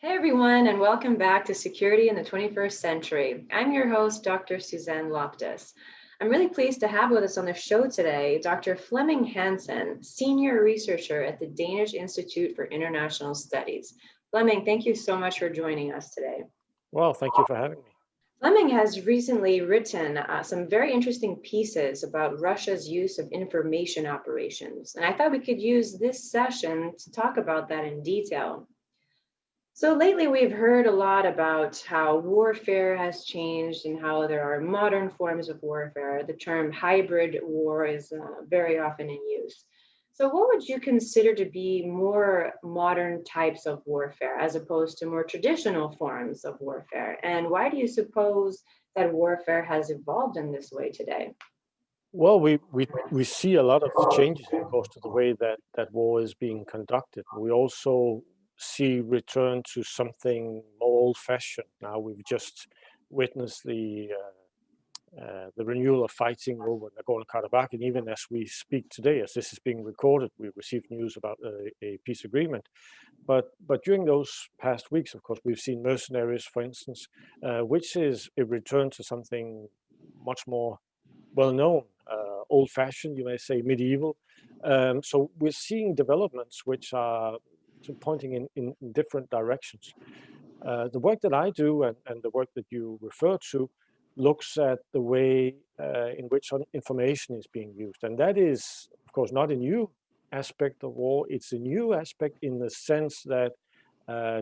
Hey everyone, and welcome back to Security in the 21st Century. I'm your host, Dr. Suzanne Loftus. I'm really pleased to have with us on the show today Dr. Flemming Hansen, Senior Researcher at the Danish Institute for International Studies. Flemming, thank you so much for joining us today. Well, thank you for having me. Flemming has recently written some very interesting pieces about Russia's use of information operations, and I thought we could use this session to talk about that in detail. So lately we've heard a lot about how warfare has changed and how there are modern forms of warfare. The term hybrid war is very often in use. So what would you consider to be more modern types of warfare as opposed to more traditional forms of warfare? And why do you suppose that warfare has evolved in this way today? Well, we see a lot of changes, of course, to the way that war is being conducted. We also see return to something more old-fashioned. Now we've just witnessed the renewal of fighting over Nagorno-Karabakh, and even as we speak today, as this is being recorded, we received news about a peace agreement. But during those past weeks, of course, we've seen mercenaries, for instance, which is a return to something much more well-known, old-fashioned, you may say, medieval. So we're seeing developments which are pointing in different directions. The work that I do and the work that you refer to looks at the way in which information is being used. And that is, of course, not a new aspect of war. It's a new aspect in the sense that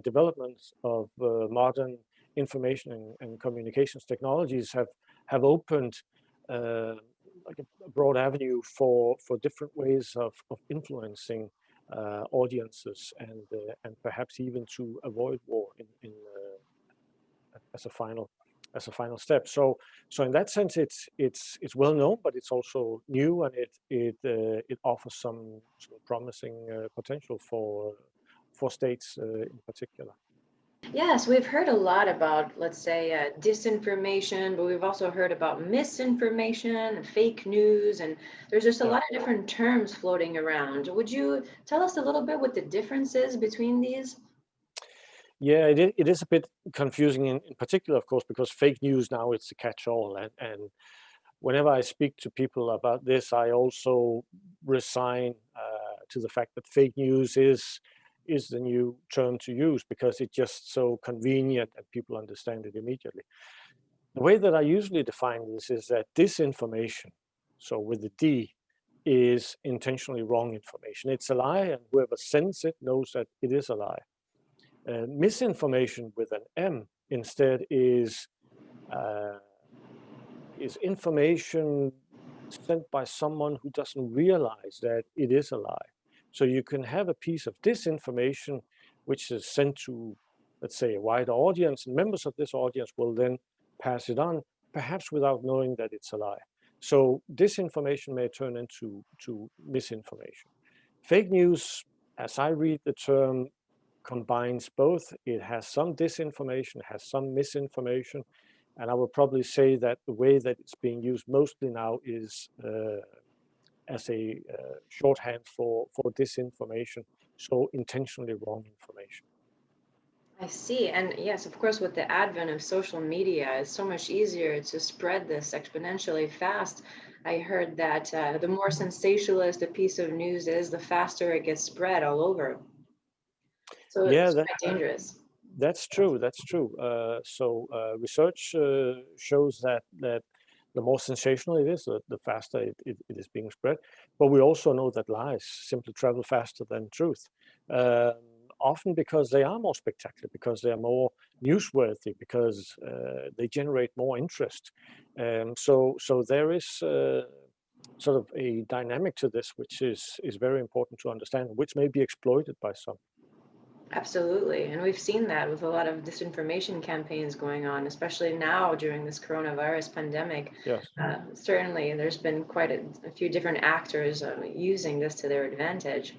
developments of modern information and communications technologies have opened like a broad avenue for different ways of influencing audiences and perhaps even to avoid war in as a final step. So in that sense, it's well known, but it's also new, and it offers some sort of promising potential for states in particular. Yes, we've heard a lot about, let's say, disinformation, but we've also heard about misinformation and fake news, and there's just a Yeah. lot of different terms floating around. Would you tell us a little bit what the difference is between these? Yeah, it is a bit confusing in particular, of course, because fake news now it's a catch-all. And whenever I speak to people about this, I also resign to the fact that fake news is the new term to use because it's just so convenient and people understand it immediately. The way that I usually define this is that disinformation, so with the D, is intentionally wrong information. It's a lie, and whoever sends it knows that it is a lie. Misinformation with an M instead uh, is information sent by someone who doesn't realize that it is a lie. So you can have a piece of disinformation which is sent to, let's say, a wider audience, and members of this audience will then pass it on, perhaps without knowing that it's a lie. So disinformation may turn into misinformation. Fake news, as I read the term, combines both. It has some disinformation, has some misinformation, and I would probably say that the way that it's being used mostly now is as a shorthand for disinformation, so intentionally wrong information. I see. And yes, of course, with the advent of social media, it's so much easier to spread this exponentially fast. I heard that the more sensationalist a piece of news is, the faster it gets spread all over. So Yeah, it's quite dangerous. that's true. That's true. Research shows that the more sensational it is, the faster it is being spread. But we also know that lies simply travel faster than truth, um, often because they are more spectacular, because they are more newsworthy, because they generate more interest. So there is sort of a dynamic to this, which is very important to understand, which may be exploited by some. Absolutely. And we've seen that with a lot of disinformation campaigns going on, especially now during this coronavirus pandemic. Yes. Certainly, there's been quite a few different actors using this to their advantage.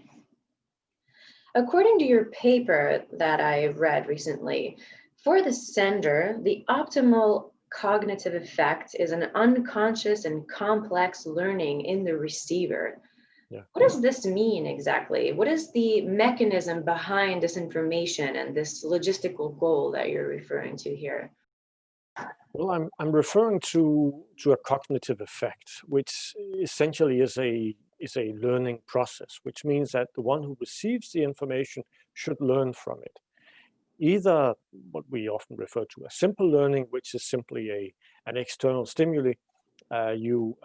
According to your paper that I read recently, for the sender, the optimal cognitive effect is an unconscious and complex learning in the receiver. Yeah. What does this mean exactly? What is the mechanism behind disinformation and this logistical goal that you're referring to here? Well, I'm referring to a cognitive effect, which essentially is a learning process, which means that the one who receives the information should learn from it. Either what we often refer to as simple learning, which is simply an external stimuli. You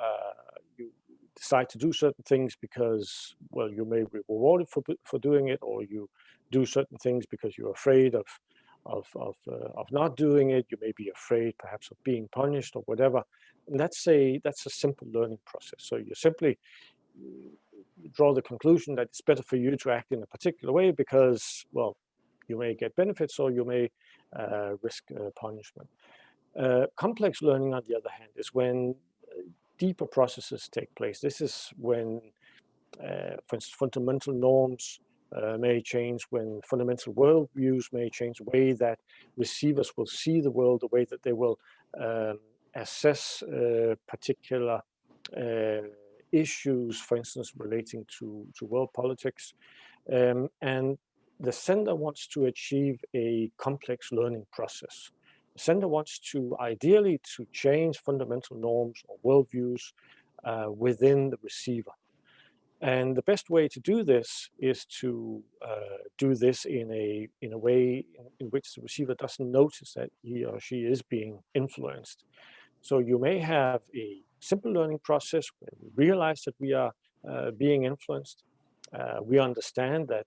decide to do certain things because, well, you may be rewarded for doing it, or you do certain things because you're afraid of not doing it. You may be afraid perhaps of being punished or whatever. And that's a simple learning process. So you simply draw the conclusion that it's better for you to act in a particular way because, well, you may get benefits or you may risk punishment. Complex learning, on the other hand, is when deeper processes take place. This is when, for instance, fundamental norms may change, when fundamental worldviews may change, the way that receivers will see the world, the way that they will assess particular issues, for instance, relating to world politics. And the sender wants to achieve a complex learning process. The sender wants to ideally to change fundamental norms or worldviews within the receiver. And the best way to do this is to do this in a way in which the receiver doesn't notice that he or she is being influenced. So you may have a simple learning process where we realize that we are being influenced. We understand that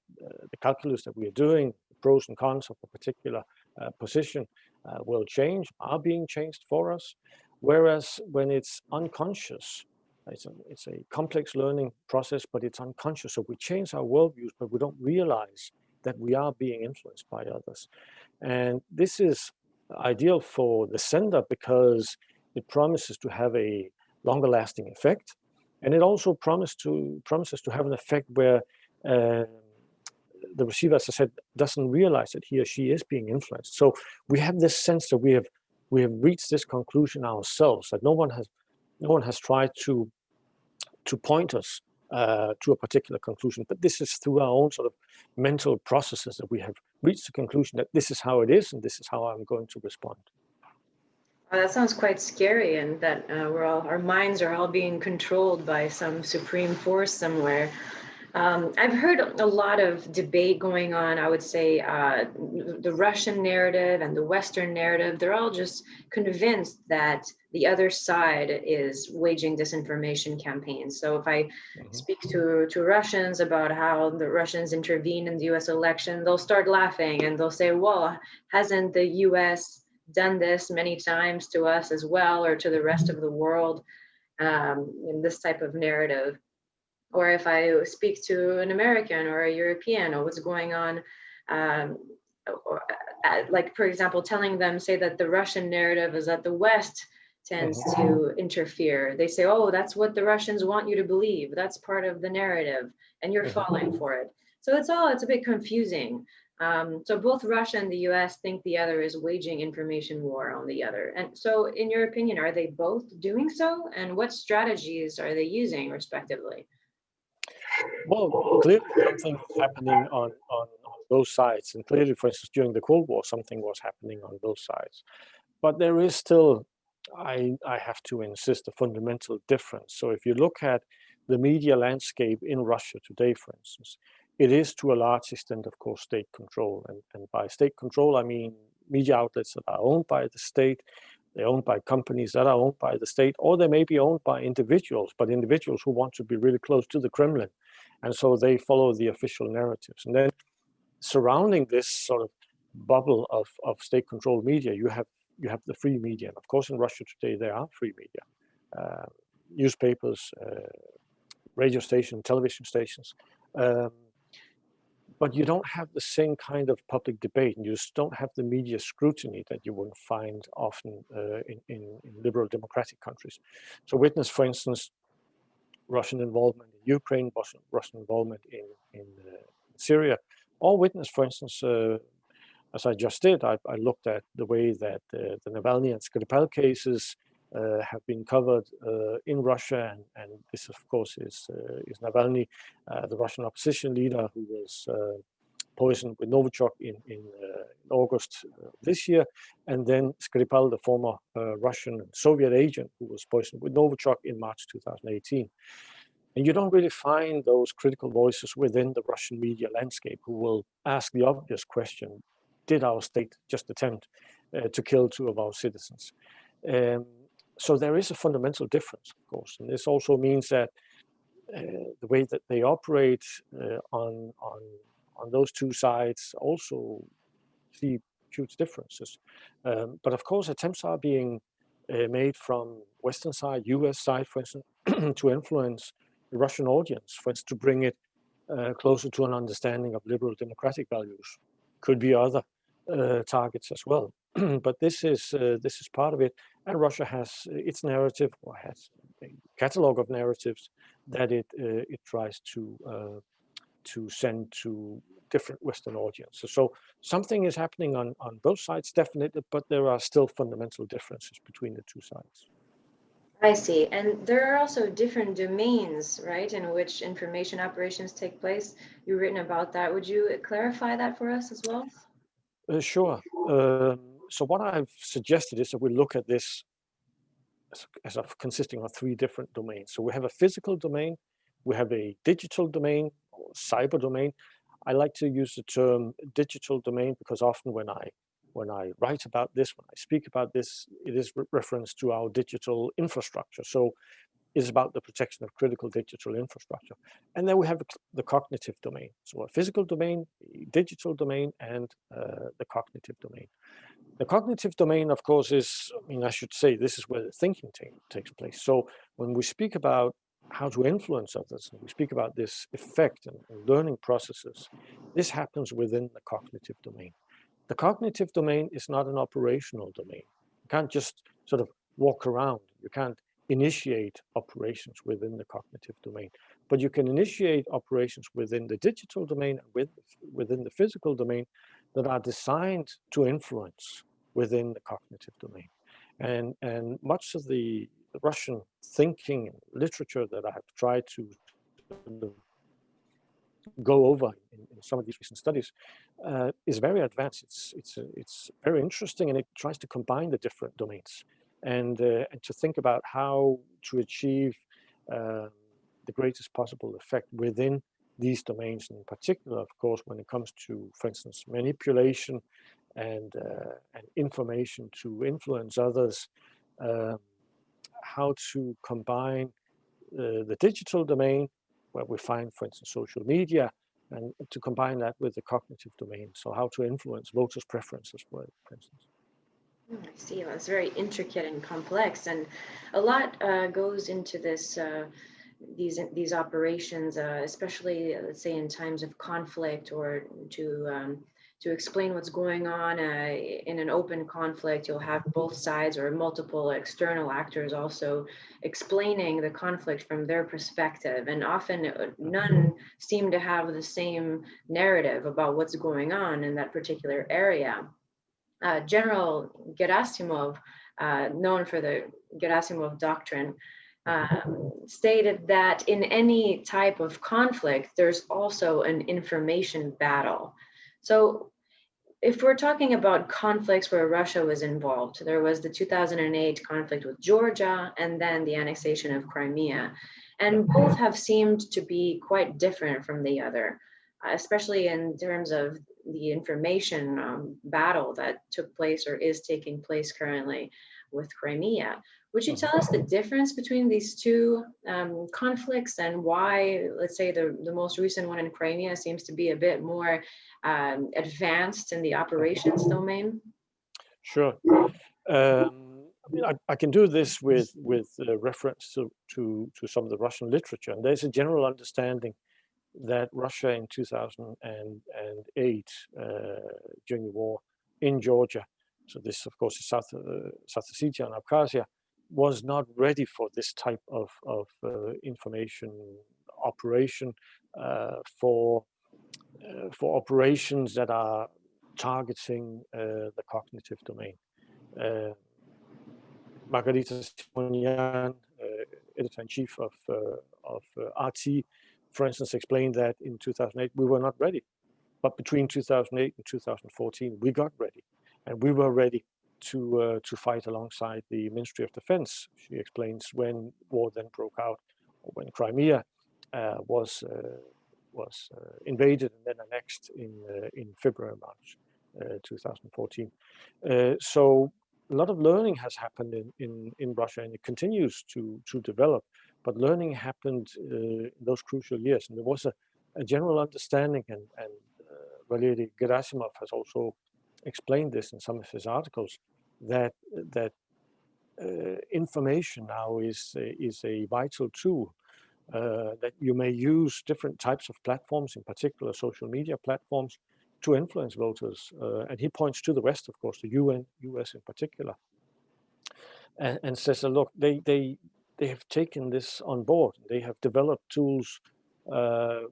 the calculus that we are doing, the pros and cons of a particular position will change, are being changed for us. Whereas when it's unconscious, it's a complex learning process, but it's unconscious. So we change our worldviews, but we don't realize that we are being influenced by others. And this is ideal for the sender because it promises to have a longer lasting effect. And it also promises to have an effect where the receiver, as I said, doesn't realize that he or she is being influenced. So we have this sense that we have reached this conclusion ourselves, that no one has tried to point us to a particular conclusion, but this is through our own sort of mental processes that we have reached the conclusion that this is how it is and this is how I'm going to respond. That sounds quite scary, and that our minds are all being controlled by some supreme force somewhere. I've heard a lot of debate going on. I would say the Russian narrative and the Western narrative, they're all just convinced that the other side is waging disinformation campaigns. So if I speak to Russians about how the Russians intervened in the US election, they'll start laughing and they'll say, well, hasn't the US done this many times to us as well, or to the rest of the world, in this type of narrative? Or if I speak to an American or a European, or what's going on, like, for example, telling them, say that the Russian narrative is that the West tends to interfere. They say, oh, that's what the Russians want you to believe. That's part of the narrative, and you're falling for it. So it's a bit confusing. So both Russia and the US think the other is waging information war on the other. And so in your opinion, are they both doing so? And what strategies are they using respectively? Well, clearly something is happening on both sides. And clearly, for instance, during the Cold War, something was happening on both sides. But there is still, I have to insist, a fundamental difference. So if you look at the media landscape in Russia today, for instance, it is to a large extent, of course, state control. And by state control, I mean media outlets that are owned by the state. They're owned by companies that are owned by the state, or they may be owned by individuals, but individuals who want to be really close to the Kremlin. And so they follow the official narratives. And then surrounding this sort of bubble of state-controlled media, you have the free media. And of course, in Russia today, there are free media, newspapers, radio stations, television stations. But you don't have the same kind of public debate, and you just don't have the media scrutiny that you would find often in liberal democratic countries. So witness, for instance, Russian involvement in Ukraine, Russian involvement in Syria, or witness, for instance, as I just did, I looked at the way that the Navalny and Skripal cases have been covered in Russia, and this, of course, is Navalny, the Russian opposition leader, who was poisoned with Novichok in August this year, and then Skripal, the former Russian Soviet agent, who was poisoned with Novichok in March 2018. And you don't really find those critical voices within the Russian media landscape who will ask the obvious question: did our state just attempt to kill two of our citizens? So there is a fundamental difference, of course, and this also means that the way that they operate on those two sides also see huge differences. But of course, attempts are being made from Western side, US side, for instance, to influence the Russian audience, for instance, to bring it closer to an understanding of liberal democratic values. Could be other targets as well. But this is part of it, and Russia has its narrative, or has a catalog of narratives that it tries to send to different Western audiences. So something is happening on both sides, definitely, but there are still fundamental differences between the two sides. I see. And there are also different domains, right, in which information operations take place. You've written about that. Would you clarify that for us as well? Sure. So what I've suggested is that we look at this as of consisting of three different domains. So we have a physical domain, we have a digital domain, or cyber domain. I like to use the term digital domain because often when I write about this, when I speak about this, it is reference to our digital infrastructure. So it's about the protection of critical digital infrastructure. And then we have the cognitive domain. So a physical domain, a digital domain, and the cognitive domain. The cognitive domain, of course, is, I should say, this is where the thinking takes place. So when we speak about how to influence others, and we speak about this effect and learning processes, this happens within the cognitive domain. The cognitive domain is not an operational domain. You can't just sort of walk around. You can't initiate operations within the cognitive domain, but you can initiate operations within the digital domain and within the physical domain that are designed to influence within the cognitive domain. And much of the Russian thinking and literature that I have tried to go over in some of these recent studies is very advanced. It's very interesting, and it tries to combine the different domains and to think about how to achieve the greatest possible effect within these domains, in particular, of course, when it comes to, for instance, manipulation and information to influence others, how to combine the digital domain, where we find, for instance, social media, and to combine that with the cognitive domain. So how to influence voters' preferences, for instance. I see. Well, it's very intricate and complex, and a lot goes into this. These operations, especially let's say in times of conflict, or to explain what's going on in an open conflict, you'll have both sides or multiple external actors also explaining the conflict from their perspective, and often none seem to have the same narrative about what's going on in that particular area. General Gerasimov, known for the Gerasimov doctrine, stated that in any type of conflict, there's also an information battle. So if we're talking about conflicts where Russia was involved, there was the 2008 conflict with Georgia, and then the annexation of Crimea. And both have seemed to be quite different from the other, especially in terms of the information battle that took place or is taking place currently with Crimea. Would you tell us the difference between these two conflicts, and why, let's say, the most recent one in Crimea seems to be a bit more advanced in the operations domain? Sure. I can do this with reference to some of the Russian literature, and there's a general understanding that Russia in 2008, during the war in Georgia, so this, of course, is South Ossetia and Abkhazia, was not ready for this type of information operation, for operations that are targeting the cognitive domain. Margarita Simonian, editor-in-chief of RT, for instance, explained that in 2008 we were not ready. But between 2008 and 2014, we got ready, and we were ready to fight alongside the Ministry of Defense. She explains when war then broke out, or when Crimea was invaded and then annexed in February, March 2014. So a lot of learning has happened in Russia, and it continues to develop. But learning happened in those crucial years, and there was a general understanding, and Valery Gerasimov has also explained this in some of his articles, that information now is a vital tool, that you may use different types of platforms, in particular social media platforms, to influence voters. And he points to the West, of course, the US in particular, and says, look, they have taken this on board. They have developed tools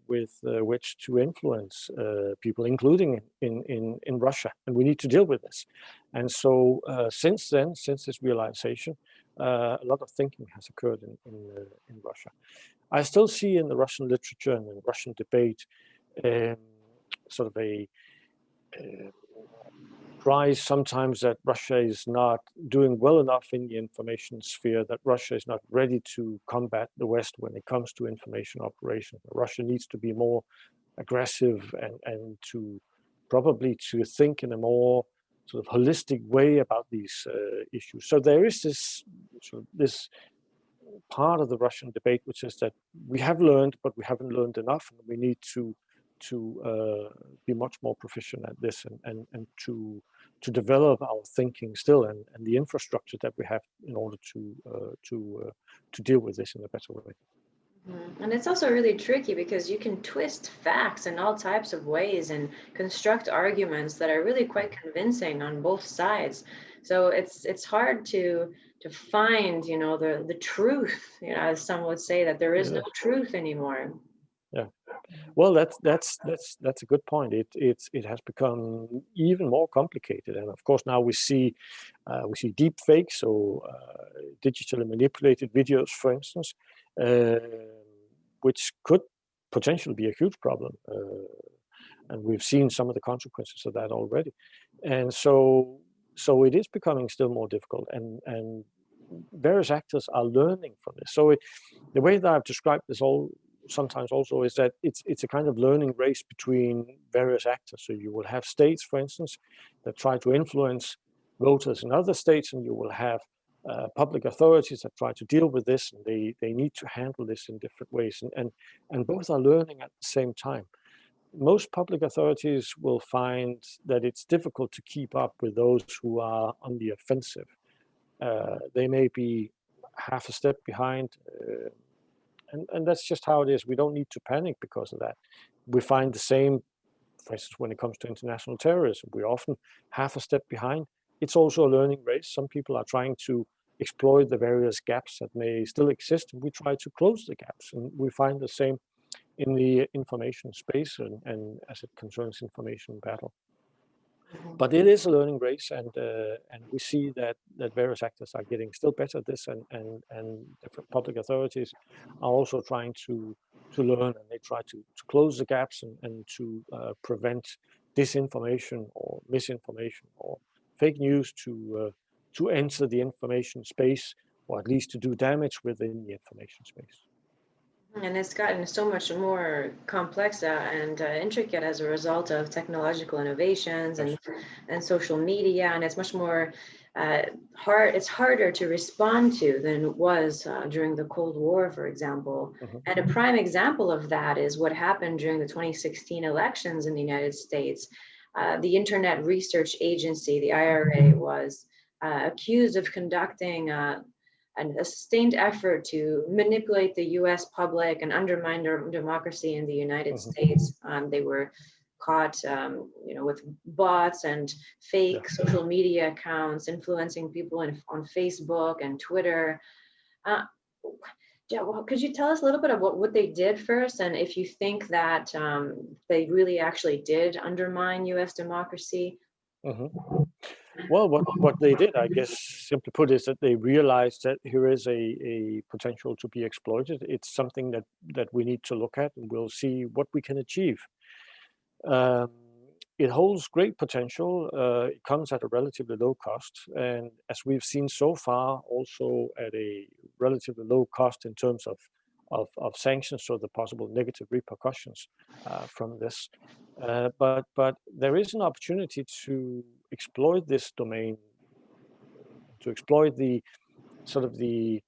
with which to influence people, including in Russia, and we need to deal with this. And so since then, since this realization, a lot of thinking has occurred in Russia. I still see in the Russian literature and in Russian debate sort of a cries sometimes that Russia is not doing well enough in the information sphere, that Russia is not ready to combat the West when it comes to information operations. Russia needs to be more aggressive and to probably to think in a more sort of holistic way about these issues. So there is this this part of the Russian debate, which is that we have learned, but we haven't learned enough, and we need to be much more proficient at this, and to develop our thinking still, and the infrastructure that we have in order to deal with this in a better way. And it's also really tricky because you can twist facts in all types of ways and construct arguments that are really quite convincing on both sides. So it's hard to find, you know, the truth, you know, as some would say, that there is no truth anymore. Yeah, well, that's a good point. It has become even more complicated, and of course now we see deep fakes, or digitally manipulated videos, for instance, which could potentially be a huge problem, and we've seen some of the consequences of that already. And so it is becoming still more difficult, and various actors are learning from this. So the way that I've described this sometimes also is that it's a kind of learning race between various actors. So you will have states, for instance, that try to influence voters in other states, and you will have public authorities that try to deal with this, and they need to handle this in different ways, and both are learning at the same time. Most public authorities will find that it's difficult to keep up with those who are on the offensive. They may be half a step behind, and that's just how it is. We don't need to panic because of that. We find the same, for instance, when it comes to international terrorism. We're often half a step behind. It's also a learning race. Some people are trying to exploit the various gaps that may still exist, and we try to close the gaps. And we find the same in the information space, and as it concerns information battle. But it is a learning race, and we see that various actors are getting still better at this, and different public authorities are also trying to learn, and they try to close the gaps and to prevent disinformation or misinformation or fake news to enter the information space, or at least to do damage within the information space. And it's gotten so much more complex and intricate as a result of technological innovations and social media, and it's much more it's harder to respond to than it was during the Cold War, for example. And a prime example of that is what happened during the 2016 elections in the United States. The Internet Research Agency, the IRA, was accused of conducting a sustained effort to manipulate the US public and undermine democracy in the United States. They were caught with bots and fake social media accounts influencing people on Facebook and Twitter. Could you tell us a little bit of what they did first, and if you think that they really actually did undermine US democracy? Well, what they did, I guess, simply put, is that they realized that here is a potential to be exploited. It's something that we need to look at, and we'll see what we can achieve. Um, it holds great potential. It comes at a relatively low cost, and as we've seen so far, also at a relatively low cost in terms of sanctions, so the possible negative repercussions from this. But there is an opportunity to exploit this domain, to exploit the sort of the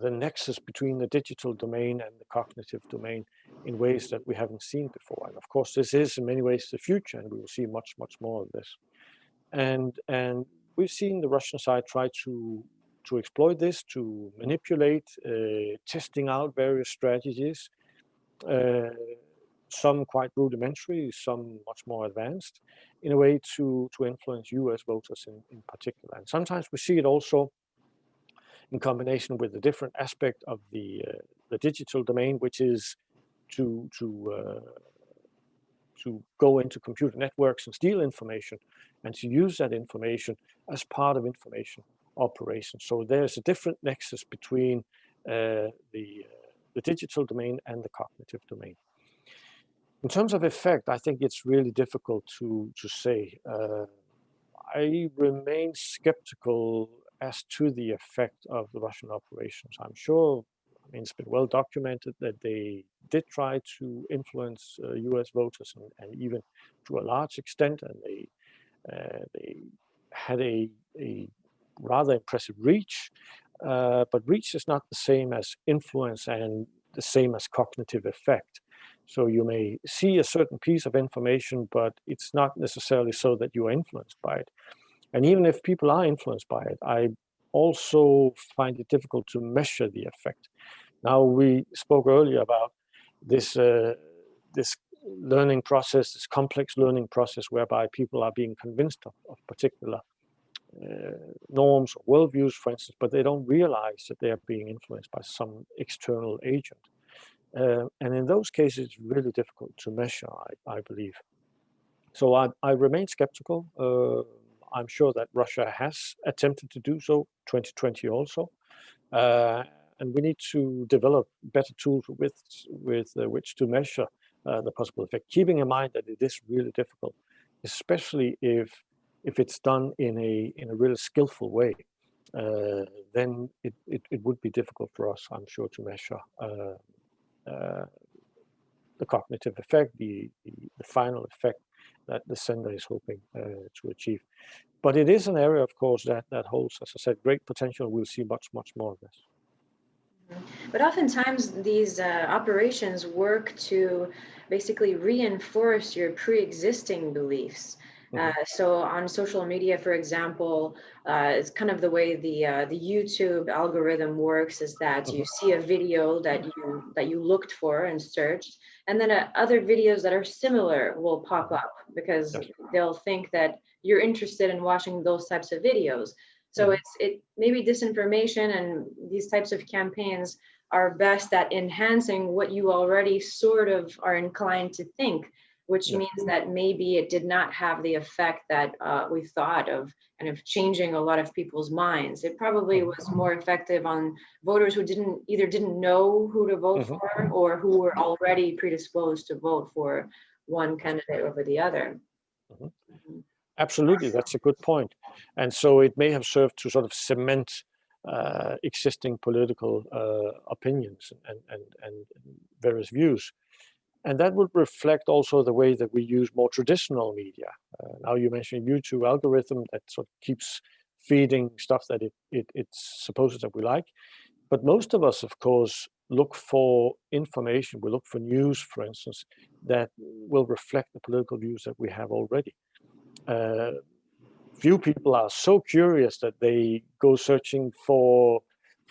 nexus between the digital domain and the cognitive domain in ways that we haven't seen before. And of course, this is in many ways the future, and we will see much more of this. And we've seen the Russian side try to exploit this, to manipulate, testing out various strategies. Some quite rudimentary, some much more advanced, in a way to influence U.S. voters in particular. And sometimes we see it also in combination with a different aspect of the digital domain, which is to go into computer networks and steal information, and to use that information as part of information operations. So there's a different nexus between the digital domain and the cognitive domain. In terms of effect, I think it's really difficult to say. I remain skeptical as to the effect of the Russian operations. I'm sure, I mean, it's been well documented that they did try to influence U.S. voters, and even to a large extent, and they had a rather impressive reach. But reach is not the same as influence and the same as cognitive effect. So you may see a certain piece of information, but it's not necessarily so that you are influenced by it. And even if people are influenced by it, I also find it difficult to measure the effect. Now, we spoke earlier about this this learning process, this complex learning process, whereby people are being convinced of particular norms or worldviews, for instance, but they don't realize that they are being influenced by some external agent. And in those cases, it's really difficult to measure, I believe. So I remain skeptical. I'm sure that Russia has attempted to do so, 2020 also. And we need to develop better tools with which to measure the possible effect, keeping in mind that it is really difficult, especially if it's done in a really skillful way. Then it would be difficult for us, I'm sure, to measure the cognitive effect, the final effect that the sender is hoping to achieve. But it is an area, of course, that holds, as I said, great potential. We'll see much more of this. But oftentimes these operations work to basically reinforce your pre-existing beliefs. So on social media, for example, it's kind of the way the YouTube algorithm works, is that you see a video that you looked for and searched, and then other videos that are similar will pop up, because they'll think that you're interested in watching those types of videos. So it maybe disinformation and these types of campaigns are best at enhancing what you already sort of are inclined to think, which means that maybe it did not have the effect that we thought of, kind of changing a lot of people's minds. It probably was more effective on voters who didn't know who to vote for, or who were already predisposed to vote for one candidate over the other. Absolutely, that's a good point. And so it may have served to sort of cement existing political opinions and various views. And that would reflect also the way that we use more traditional media. Now you mentioned YouTube algorithm that sort of keeps feeding stuff that it supposes that we like. But most of us, of course, look for information. We look for news, for instance, that will reflect the political views that we have already. Few people are so curious that they go searching for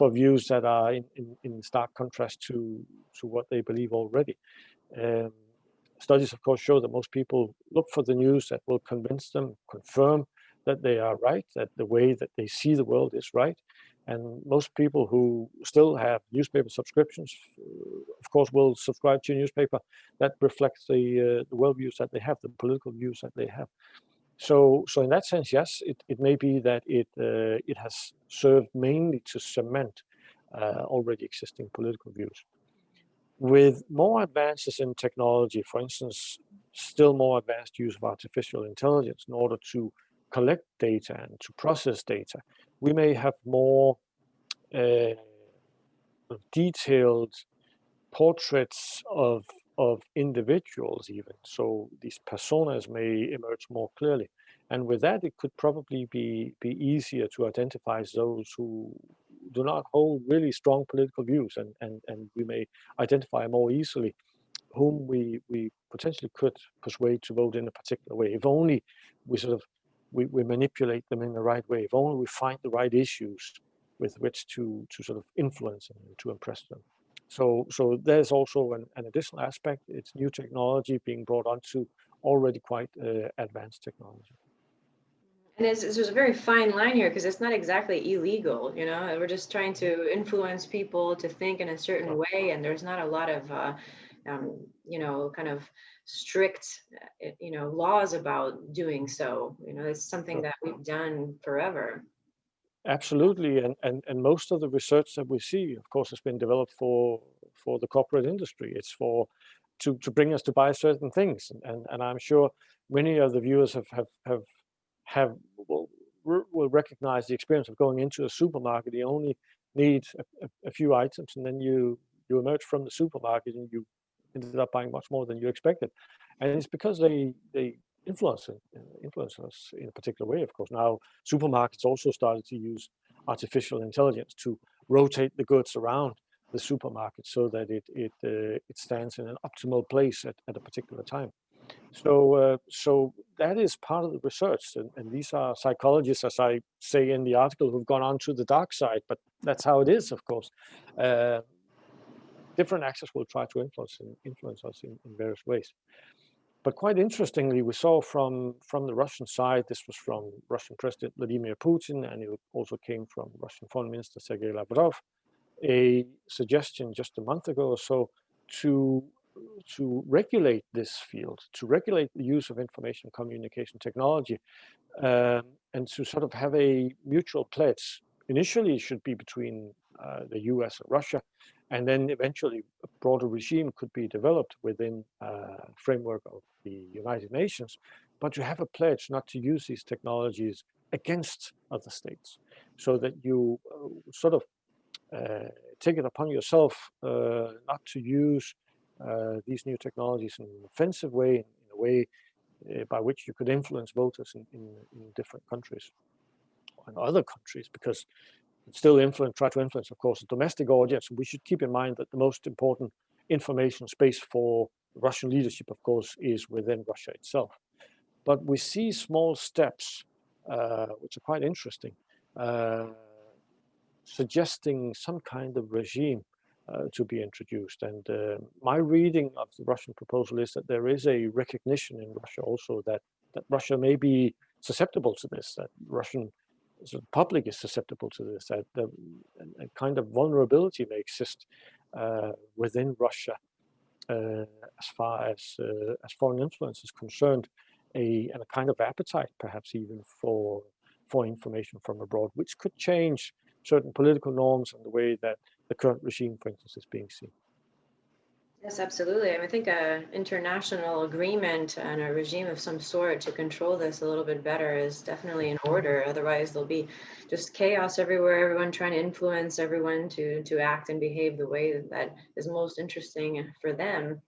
views that are in stark contrast to what they believe already. Studies, of course, show that most people look for the news that will convince them, confirm that they are right, that the way that they see the world is right. And most people who still have newspaper subscriptions, of course, will subscribe to a newspaper that reflects the worldviews that they have, the political views that they have. So in that sense, yes, it may be that it has served mainly to cement already existing political views. With more advances in technology, for instance, still more advanced use of artificial intelligence in order to collect data and to process data, we may have more detailed portraits of individuals even. So these personas may emerge more clearly. And with that, it could probably be easier to identify those who do not hold really strong political views, and we may identify more easily whom we potentially could persuade to vote in a particular way, if only we sort of we manipulate them in the right way, if only we find the right issues with which to sort of influence them and to impress them. So there's also an additional aspect. It's new technology being brought onto already quite advanced technology. And there's a very fine line here, because it's not exactly illegal, you know. We're just trying to influence people to think in a certain way, and there's not a lot of, you know, kind of strict, you know, laws about doing so. You know, it's something that we've done forever. Absolutely, and most of the research that we see, of course, has been developed for the corporate industry. It's for to bring us to buy certain things, and I'm sure many of the viewers will recognize the experience of going into a supermarket. You only need a few items, and then you emerge from the supermarket and you ended up buying much more than you expected, and it's because they influence us in a particular way. Of course, now supermarkets also started to use artificial intelligence to rotate the goods around the supermarket so that it stands in an optimal place at a particular time. So that is part of the research, and these are psychologists, as I say in the article, who've gone on to the dark side. But that's how it is, of course. Different actors will try to influence us in various ways. But quite interestingly, we saw from the Russian side, this was from Russian President Vladimir Putin, and it also came from Russian Foreign Minister Sergei Lavrov, a suggestion just a month ago or so to regulate this field, to regulate the use of information communication technology, and to sort of have a mutual pledge. Initially, it should be between the US and Russia, and then eventually a broader regime could be developed within framework of the United Nations. But you have a pledge not to use these technologies against other states, so that you sort of take it upon yourself not to use these new technologies in an offensive way, in a way by which you could influence voters in different countries and other countries, because still try to influence, of course, a domestic audience. We should keep in mind that the most important information space for Russian leadership, of course, is within Russia itself. But we see small steps, which are quite interesting, suggesting some kind of regime to be introduced. And my reading of the Russian proposal is that there is a recognition in Russia also that Russia may be susceptible to this, that Russian public is susceptible to this, that a kind of vulnerability may exist within Russia as far as foreign influence is concerned, and a kind of appetite perhaps even for information from abroad, which could change certain political norms and the way that the current regime, for instance, is being seen. Yes, absolutely. I think an international agreement and a regime of some sort to control this a little bit better is definitely in order. Otherwise, there'll be just chaos everywhere, everyone trying to influence everyone to act and behave the way that is most interesting for them.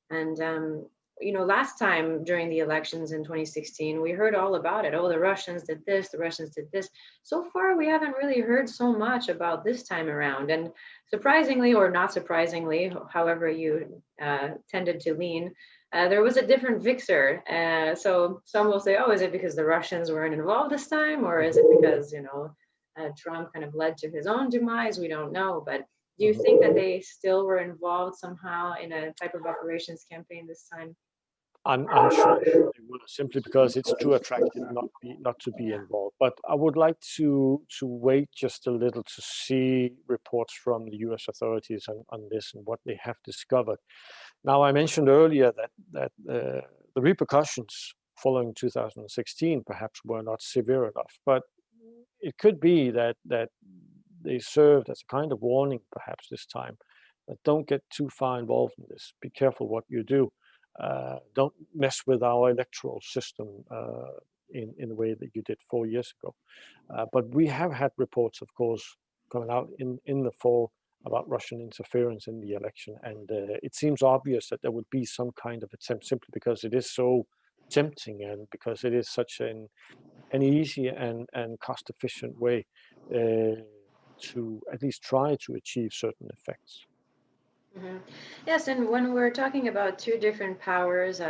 And you know, last time during the elections in 2016, we heard all about it. Oh, the Russians did this, the Russians did this. So far, we haven't really heard so much about this time around. And surprisingly, or not surprisingly, however you tended to lean, there was a different vixer. So some will say, oh, is it because the Russians weren't involved this time? Or is it because, you know, Trump kind of led to his own demise? We don't know. But do you think that they still were involved somehow in a type of operations campaign this time? I'm sure they will, simply because it's too attractive not to be involved. But I would like to wait just a little to see reports from the US authorities on this and what they have discovered. Now, I mentioned earlier that the repercussions following 2016 perhaps were not severe enough. But it could be that they served as a kind of warning perhaps this time, that don't get too far involved in this. Be careful what you do. Don't mess with our electoral system in the way that you did 4 years ago. But we have had reports, of course, coming out in the fall about Russian interference in the election. And it seems obvious that there would be some kind of attempt, simply because it is so tempting and because it is such an easy and cost-efficient way to at least try to achieve certain effects. Yes, and when we're talking about two different powers,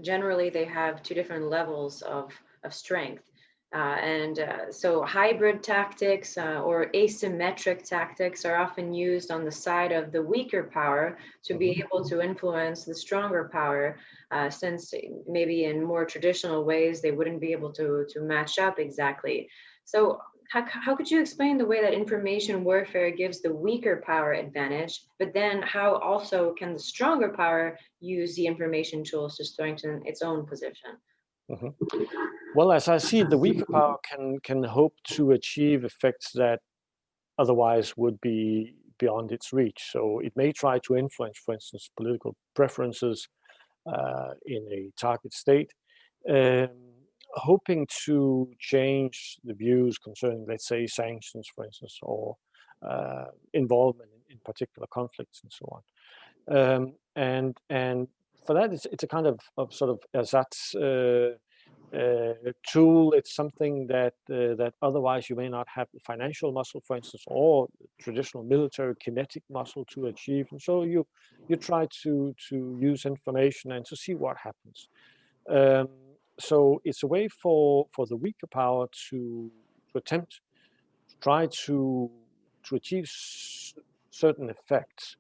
generally they have two different levels of strength. So hybrid tactics or asymmetric tactics are often used on the side of the weaker power to be able to influence the stronger power, since maybe in more traditional ways they wouldn't be able to match up exactly. So how could you explain the way that information warfare gives the weaker power advantage, but then how also can the stronger power use the information tools to strengthen its own position? Well, as I see it, the weaker power can hope to achieve effects that otherwise would be beyond its reach. So it may try to influence, for instance, political preferences in a target state, hoping to change the views concerning, let's say, sanctions, for instance, or involvement in particular conflicts and so on. And for that, it's a kind of sort of ersatz tool. It's something that otherwise you may not have the financial muscle, for instance, or traditional military kinetic muscle to achieve. And so you try to use information and to see what happens. So it's a way for the weaker power to attempt to try to achieve certain effects.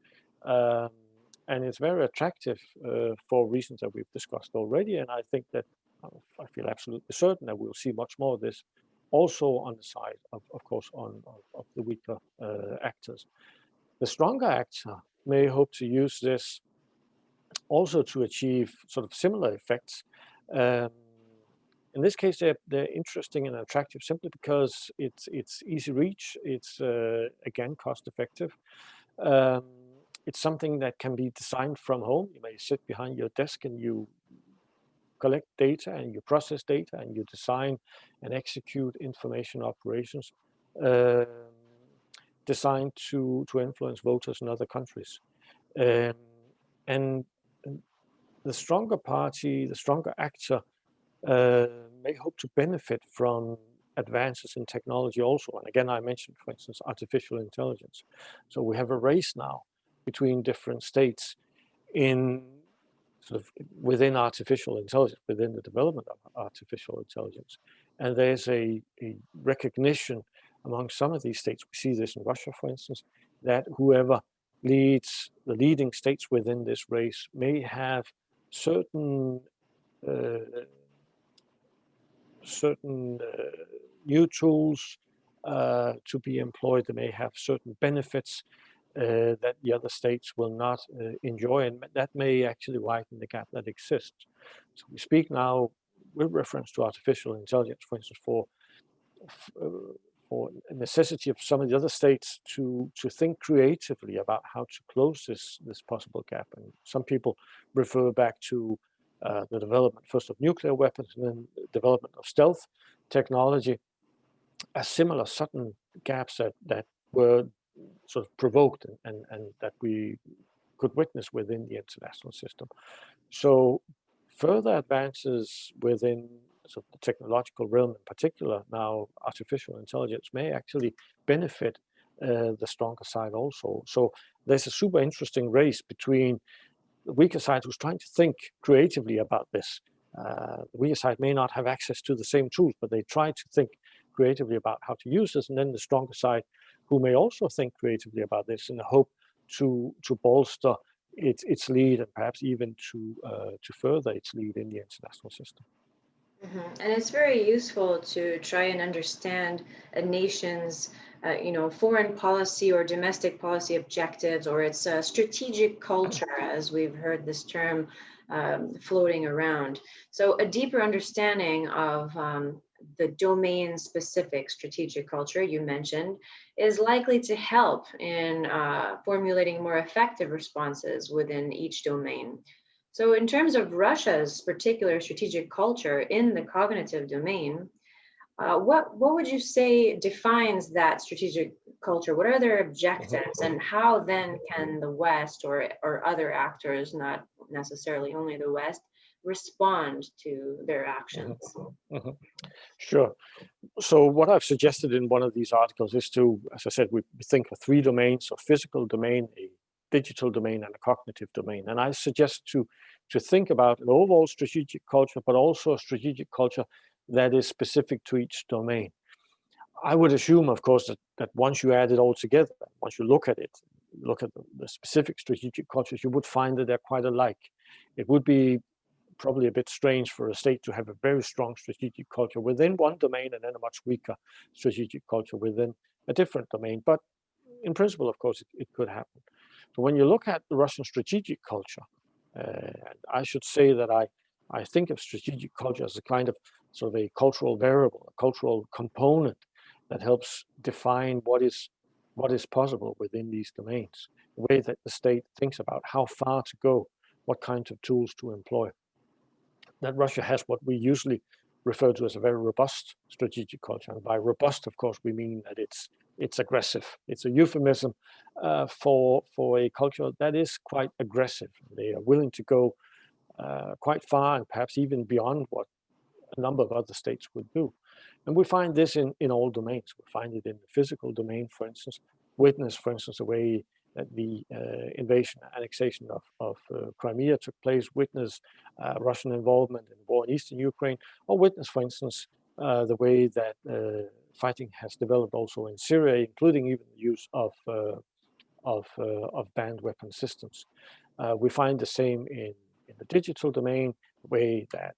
And it's very attractive for reasons that we've discussed already. And I think that I feel absolutely certain that we'll see much more of this also on the side of course, of the weaker actors. The stronger actor may hope to use this also to achieve sort of similar effects. In this case, they're interesting and attractive simply because it's easy reach. It's again cost effective. It's something that can be designed from home. You may sit behind your desk and you collect data and you process data and you design and execute information operations designed to influence voters in other countries. And the stronger party, the stronger actor, may hope to benefit from advances in technology also. And again, I mentioned, for instance, artificial intelligence. So we have a race now between different states in sort of within artificial intelligence, within the development of artificial intelligence. And there's a recognition among some of these states, we see this in Russia, for instance, that whoever leads the leading states within this race may have certain new tools to be employed. They may have certain benefits that the other states will not enjoy, and that may actually widen the gap that exists. So we speak now with reference to artificial intelligence, for instance, for a necessity of some of the other states to think creatively about how to close this possible gap. And some people refer back to the development first of nuclear weapons and then the development of stealth technology as similar sudden gaps that were sort of provoked and that we could witness within the international system. So further advances within sort of the technological realm in particular, now artificial intelligence, may actually benefit the stronger side also. So there's a super interesting race between the weaker side who's trying to think creatively about this. The weaker side may not have access to the same tools, but they try to think creatively about how to use this, and then the stronger side who may also think creatively about this in the hope to bolster its lead and perhaps even to further its lead in the international system. And it's very useful to try and understand a nation's, foreign policy or domestic policy objectives, or its strategic culture, as we've heard this term floating around. So a deeper understanding of the domain-specific strategic culture you mentioned is likely to help in formulating more effective responses within each domain. So in terms of Russia's particular strategic culture in the cognitive domain, what would you say defines that strategic culture? What are their objectives, and how then can the West or other actors, not necessarily only the West, respond to their actions? Sure. So what I've suggested in one of these articles is to, as I said, we think of three domains: a physical domain, a digital domain, and a cognitive domain. And I suggest to think about an overall strategic culture, but also a strategic culture that is specific to each domain. I would assume, of course, that once you add it all together, once you look at it, look at the specific strategic cultures, you would find that they're quite alike. It would be probably a bit strange for a state to have a very strong strategic culture within one domain and then a much weaker strategic culture within a different domain. But in principle, of course, it could happen. So when you look at the Russian strategic culture, I should say that I think of strategic culture as a kind of sort of a cultural variable, a cultural component that helps define what is possible within these domains, the way that the state thinks about how far to go, what kinds of tools to employ. That Russia has what we usually refer to as a very robust strategic culture. And by robust, of course, we mean that it's aggressive. It's a euphemism for a culture that is quite aggressive. They are willing to go quite far and perhaps even beyond what a number of other states would do. And we find this in all domains. We find it in the physical domain, for instance. Witness, for instance, the way that the invasion, annexation of Crimea took place. Witness Russian involvement in the war in eastern Ukraine. Or witness, for instance, the way that fighting has developed also in Syria, including even the use of banned weapon systems. We find the same in the digital domain, the way that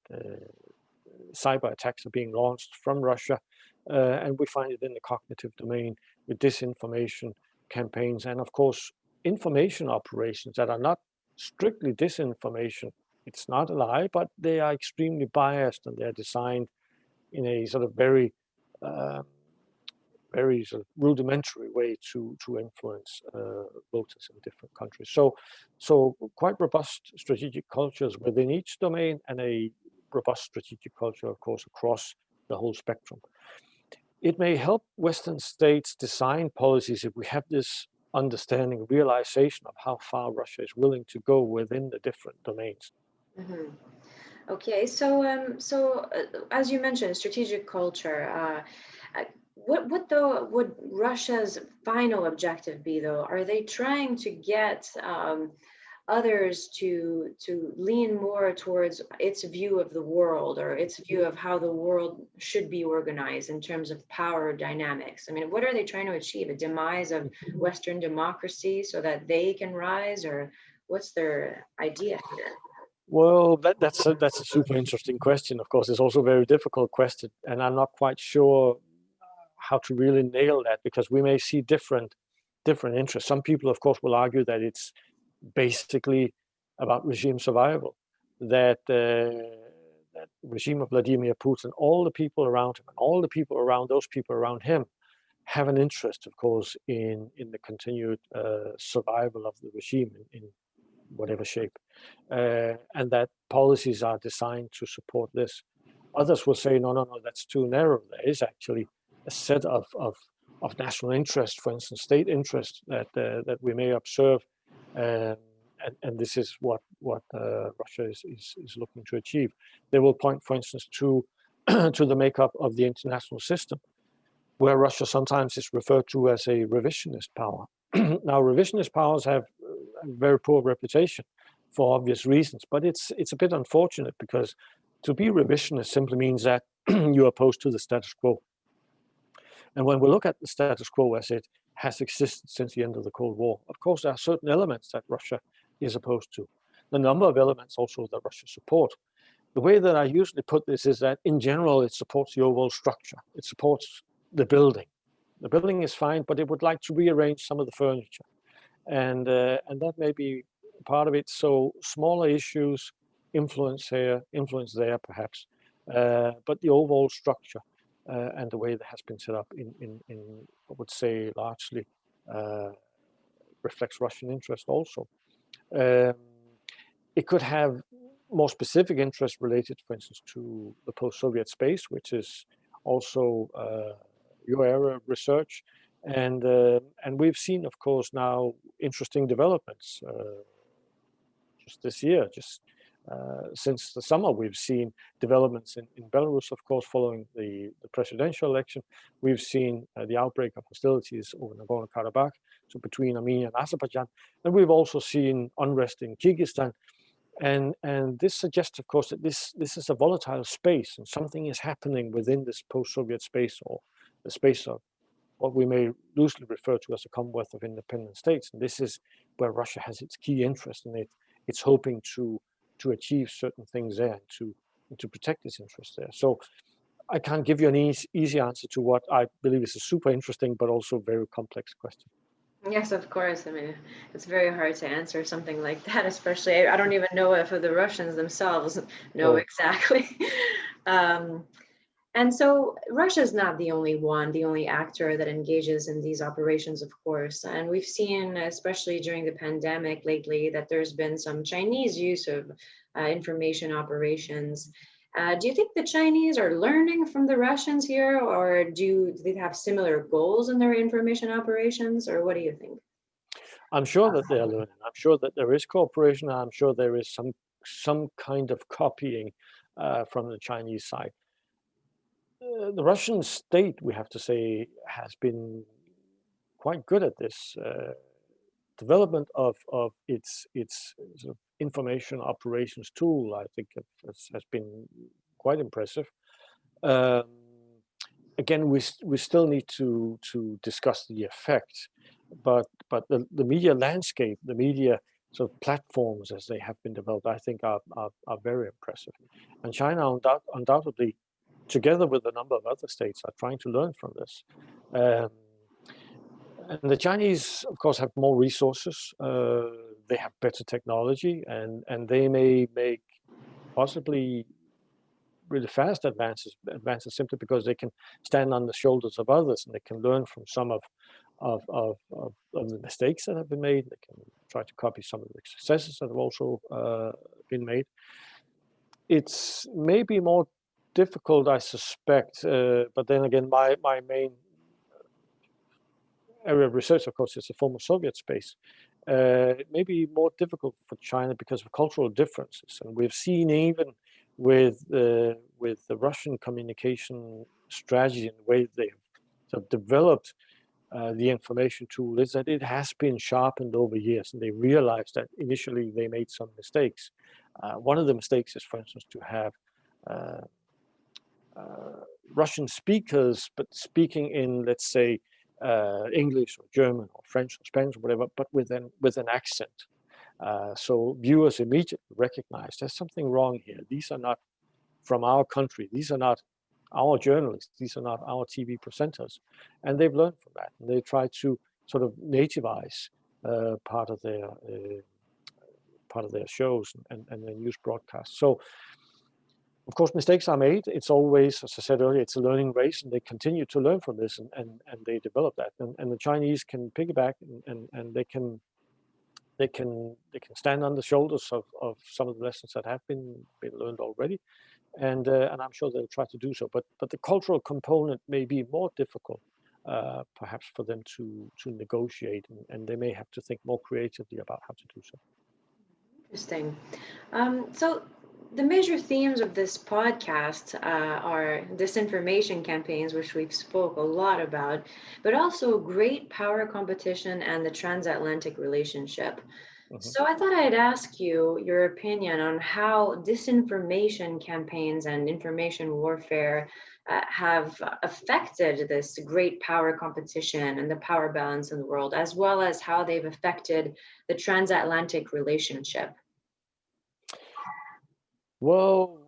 cyber attacks are being launched from Russia, and we find it in the cognitive domain with disinformation campaigns, and of course information operations that are not strictly disinformation. It's not a lie, but they are extremely biased, and they're designed in a sort of very sort of rudimentary way to influence voters in different countries. So quite robust strategic cultures within each domain, and a robust strategic culture, of course, across the whole spectrum. It may help Western states design policies if we have this understanding, realization of how far Russia is willing to go within the different domains. Mm-hmm. Okay, so as you mentioned, strategic culture. What though would Russia's final objective be, though? Are they trying to get others to lean more towards its view of the world, or its view of how the world should be organized in terms of power dynamics? I mean, what are they trying to achieve? A demise of Western democracy so that they can rise, or what's their idea here? Well, that's a super interesting question. Of course, it's also a very difficult question, and I'm not quite sure how to really nail that, because we may see different interests. Some people, of course, will argue that it's basically about regime survival, that that regime of Vladimir Putin, all the people around him and all the people around those people around him have an interest, of course, in the continued survival of the regime in whatever shape, and that policies are designed to support this. Others will say, no, that's too narrow. There is actually a set of national interest, for instance, state interest, that we may observe, and this is what Russia is looking to achieve. They will point, for instance, to to the makeup of the international system, where Russia sometimes is referred to as a revisionist power. Now, revisionist powers have a very poor reputation for obvious reasons, but it's a bit unfortunate, because to be revisionist simply means that you're opposed to the status quo. And when we look at the status quo as it has existed since the end of the Cold War, of course, there are certain elements that Russia is opposed to. The number of elements also that Russia supports. The way that I usually put this is that in general, it supports the overall structure. It supports the building. The building is fine, but it would like to rearrange some of the furniture. And that may be part of it. So smaller issues, influence here, influence there, perhaps. But the overall structure and the way that has been set up in I would say, largely reflects Russian interest also. Um, it could have more specific interest related, for instance, to the post-Soviet space, which is also your area of research. And we've seen, of course, now interesting developments just this year, since the summer, we've seen developments in Belarus, of course, following the presidential election. We've seen the outbreak of hostilities over Nagorno-Karabakh, so between Armenia and Azerbaijan. And we've also seen unrest in Kyrgyzstan. And this suggests, of course, that this is a volatile space, and something is happening within this post-Soviet space, or the space of what we may loosely refer to as a Commonwealth of Independent States. And this is where Russia has its key interest in it. It's hoping to achieve certain things there, and to protect its interests there. So I can't give you an easy answer to what I believe is a super interesting but also very complex question. Yes, of course. I mean, it's very hard to answer something like that, especially I don't even know if the Russians themselves know exactly. And so Russia's not the only one, the only actor that engages in these operations, of course. And we've seen, especially during the pandemic lately, that there's been some Chinese use of information operations. Do you think the Chinese are learning from the Russians here, or do they have similar goals in their information operations, or what do you think? I'm sure that they are learning. I'm sure that there is cooperation. I'm sure there is some kind of copying from the Chinese side. The Russian state, we have to say, has been quite good at this development of its sort of information operations tool. I think has been quite impressive. Um, Again, we still need to discuss the effect, but the media landscape, the media sort of platforms as they have been developed, I think are very impressive. And China undoubtedly, together with a number of other states, are trying to learn from this. And the Chinese, of course, have more resources. They have better technology, and they may make possibly really fast advances simply because they can stand on the shoulders of others, and they can learn from some of the mistakes that have been made. They can try to copy some of the successes that have also been made. It's maybe more difficult, I suspect, but then again, my main area of research, of course, is the former Soviet space. It may be more difficult for China because of cultural differences, and we've seen even with the Russian communication strategy and the way they have developed the information tool, is that it has been sharpened over years, and they realized that initially they made some mistakes. One of the mistakes is, for instance, to have Russian speakers, but speaking in, let's say, English or German or French or Spanish or whatever, but with an accent. So viewers immediately recognize there's something wrong here. These are not from our country. These are not our journalists. These are not our TV presenters. And they've learned from that. And they try to sort of nativize part of their shows and their news broadcasts. So, of course, mistakes are made. It's always, as I said earlier, it's a learning race, and they continue to learn from this, and they develop that. And the Chinese can piggyback, and they can stand on the shoulders of some of the lessons that have been learned already, and I'm sure they'll try to do so. But the cultural component may be more difficult, perhaps, for them to negotiate, and they may have to think more creatively about how to do so. Interesting. So the major themes of this podcast are disinformation campaigns, which we've spoke a lot about, but also great power competition and the transatlantic relationship. So I thought I'd ask you your opinion on how disinformation campaigns and information warfare have affected this great power competition and the power balance in the world, as well as how they've affected the transatlantic relationship. Well,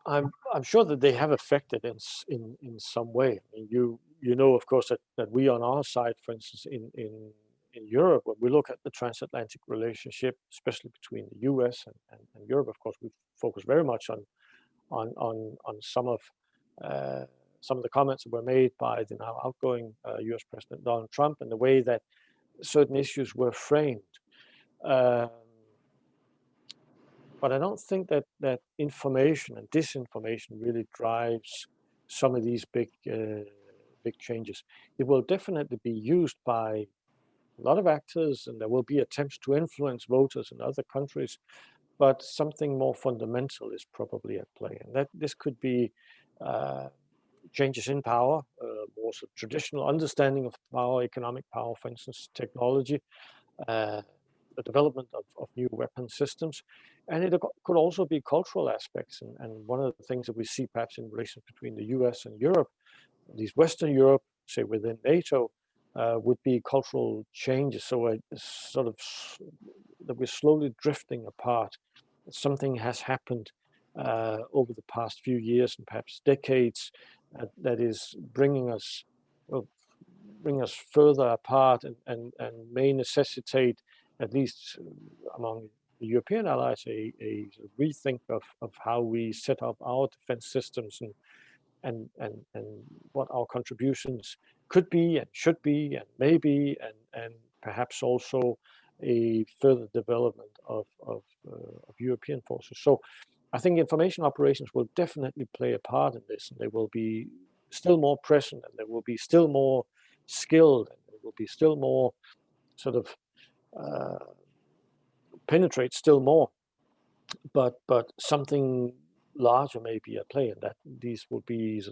I'm sure that they have affected in some way. I mean, you know, of course, that we on our side, for instance, in Europe, when we look at the transatlantic relationship, especially between the US and Europe, of course, we focus very much on some of the comments that were made by the now outgoing US President Donald Trump, and the way that certain issues were framed. But I don't think that information and disinformation really drives some of these big changes. It will definitely be used by a lot of actors, and there will be attempts to influence voters in other countries, but something more fundamental is probably at play, and that this could be changes in power, more sort of traditional understanding of power, economic power, for instance, technology, the development of new weapon systems, and it could also be cultural aspects. And one of the things that we see perhaps in relations between the US and Europe, at least Western Europe, say within NATO, would be cultural changes. So a sort of that we're slowly drifting apart. Something has happened over the past few years and perhaps decades that is bringing us further apart, and may necessitate, at least among the European allies, a rethink of how we set up our defense systems and what our contributions could be and should be and may be, and perhaps also a further development of European forces. So I think information operations will definitely play a part in this, and they will be still more present, and they will be still more skilled, and they will be still more sort of penetrate still more. But something larger may be at play, and that these will be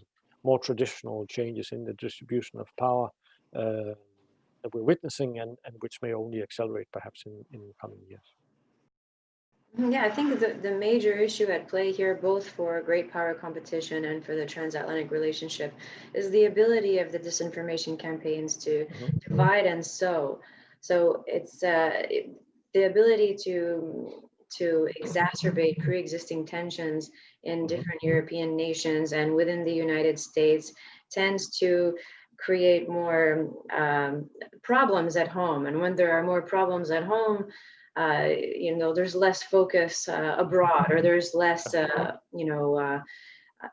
more traditional changes in the distribution of power that we're witnessing, and which may only accelerate perhaps in coming years. Yeah, I think the major issue at play here, both for great power competition and for the transatlantic relationship, is the ability of the disinformation campaigns to divide and sow. So it's the ability to exacerbate pre-existing tensions in different European nations and within the United States tends to create more problems at home. And when there are more problems at home, there's less focus abroad, or there's less,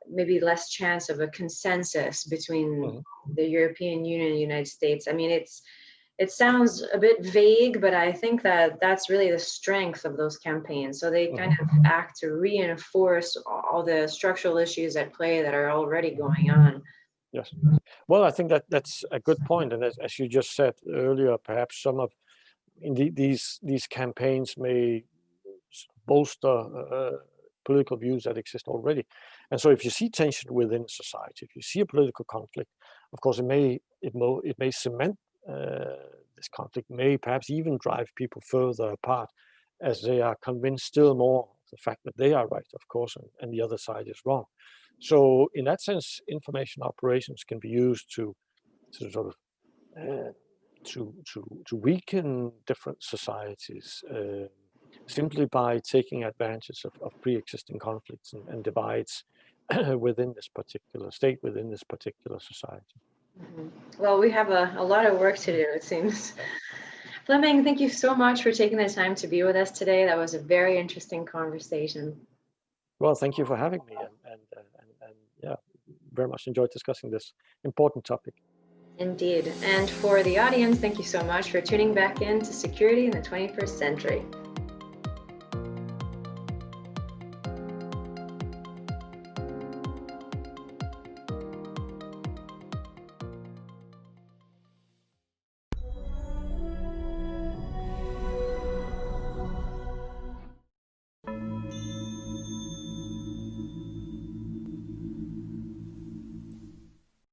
maybe less chance of a consensus between the European Union and the United States. I mean, it sounds a bit vague, but I think that that's really the strength of those campaigns. So they kind of act to reinforce all the structural issues at play that are already going on. Yes. Well, I think that's a good point. And as you just said earlier, perhaps some of these campaigns may bolster political views that exist already. And so if you see tension within society, if you see a political conflict, of course, it may cement this conflict, may perhaps even drive people further apart, as they are convinced still more of the fact that they are right, of course, and the other side is wrong. So in that sense, information operations can be used to sort of to weaken different societies simply by taking advantage of pre-existing conflicts and divides within this particular state, within this particular society. Well, we have a lot of work to do, it seems. Flemming, thank you so much for taking the time to be with us today. That was a very interesting conversation. Well, thank you for having me, and yeah, very much enjoyed discussing this important topic. Indeed. And for the audience, thank you so much for tuning back in to Security in the 21st Century.